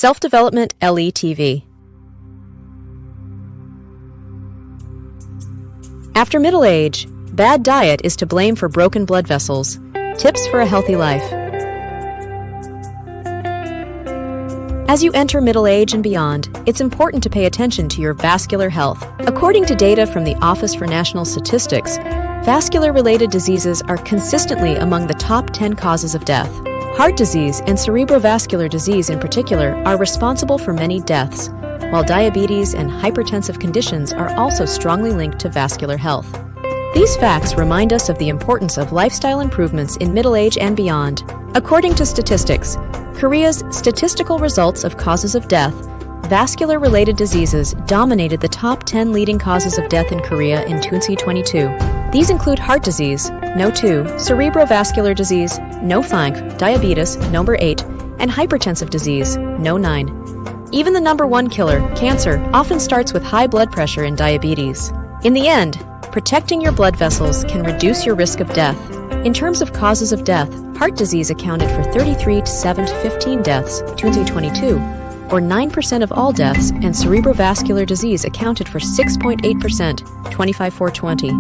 Self-Development LETV. After middle age, bad diet is to blame for broken blood vessels. Tips for a healthy life. As you enter middle age and beyond, it's important to pay attention to your vascular health. According to data from the Office for National Statistics, vascular-related diseases are consistently among the top 10 causes of death. Heart disease and cerebrovascular disease in particular are responsible for many deaths, while diabetes and hypertensive conditions are also strongly linked to vascular health. These facts remind us of the importance of lifestyle improvements in middle age and beyond. According to statistics, Korea's statistical results of causes of death, vascular-related diseases dominated the top 10 leading causes of death in Korea in 2022. These include heart disease, No. 2, cerebrovascular disease, No. 5, diabetes, number 8, and hypertensive disease, No. 9. Even the number 1 killer, cancer, often starts with high blood pressure and diabetes. In the end, protecting your blood vessels can reduce your risk of death. In terms of causes of death, heart disease accounted for 33 to 7 to 15 deaths, 2022, or 9% of all deaths, and cerebrovascular disease accounted for 6.8%, 25/4/20.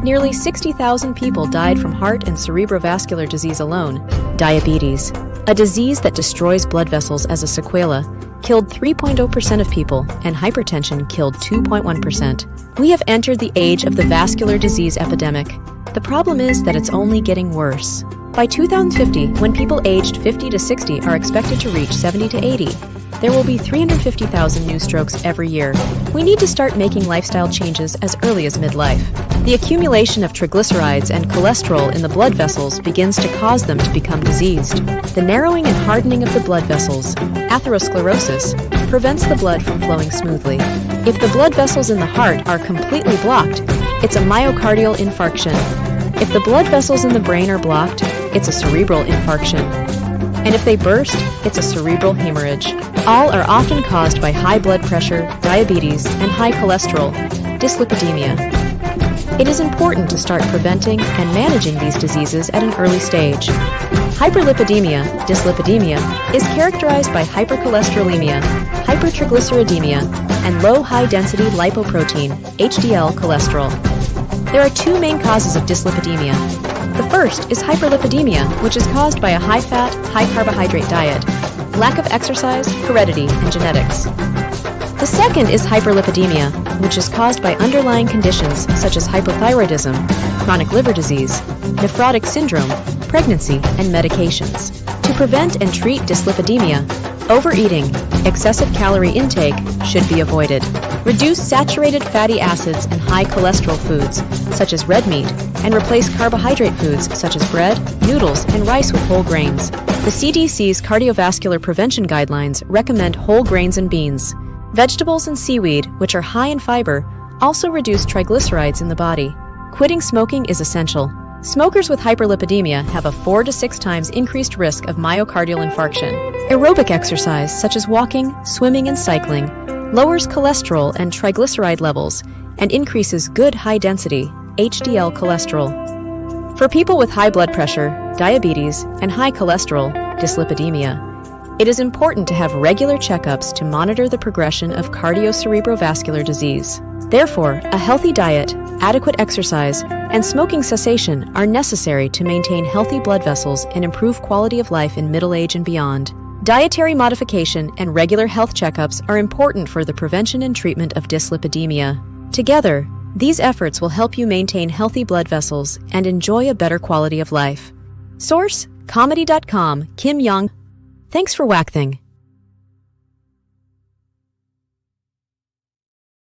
Nearly 60,000 people died from heart and cerebrovascular disease alone. Diabetes, a disease that destroys blood vessels as a sequela, killed 3.0% of people, and hypertension killed 2.1%. We have entered the age of the vascular disease epidemic. The problem is that it's only getting worse. By 2050, when people aged 50 to 60 are expected to reach 70 to 80, there will be 350,000 new strokes every year. We need to start making lifestyle changes as early as midlife. The accumulation of triglycerides and cholesterol in the blood vessels begins to cause them to become diseased. The narrowing and hardening of the blood vessels, atherosclerosis, prevents the blood from flowing smoothly. If the blood vessels in the heart are completely blocked, it's a myocardial infarction. If the blood vessels in the brain are blocked, it's a cerebral infarction. And if they burst, it's a cerebral hemorrhage. All are often caused by high blood pressure, diabetes, and high cholesterol, dyslipidemia. It is important to start preventing and managing these diseases at an early stage. Hyperlipidemia, dyslipidemia, is characterized by hypercholesterolemia, hypertriglyceridemia, and low high-density lipoprotein, HDL cholesterol. There are two main causes of dyslipidemia. The first is hyperlipidemia, which is caused by a high-fat, high-carbohydrate diet, lack of exercise, heredity, and genetics. The second is hyperlipidemia, which is caused by underlying conditions such as hypothyroidism, chronic liver disease, nephrotic syndrome, pregnancy, and medications. To prevent and treat dyslipidemia, overeating, excessive calorie intake should be avoided. Reduce saturated fatty acids and high cholesterol foods, such as red meat, and replace carbohydrate foods such as bread, noodles, and rice with whole grains. The CDC's cardiovascular prevention guidelines recommend whole grains and beans. Vegetables and seaweed, which are high in fiber, also reduce triglycerides in the body. Quitting smoking is essential. Smokers with hyperlipidemia have a 4 to 6 times increased risk of myocardial infarction. Aerobic exercise, such as walking, swimming, and cycling, lowers cholesterol and triglyceride levels and increases good high-density HDL cholesterol. For people with high blood pressure, diabetes, and high cholesterol, dyslipidemia, it is important to have regular checkups to monitor the progression of cardiocerebrovascular disease. Therefore, a healthy diet, adequate exercise, and smoking cessation are necessary to maintain healthy blood vessels and improve quality of life in middle age and beyond. Dietary modification and regular health checkups are important for the prevention and treatment of dyslipidemia. Together, these efforts will help you maintain healthy blood vessels and enjoy a better quality of life. Source: comedy.com, Kim Young. Thanks for whack thing.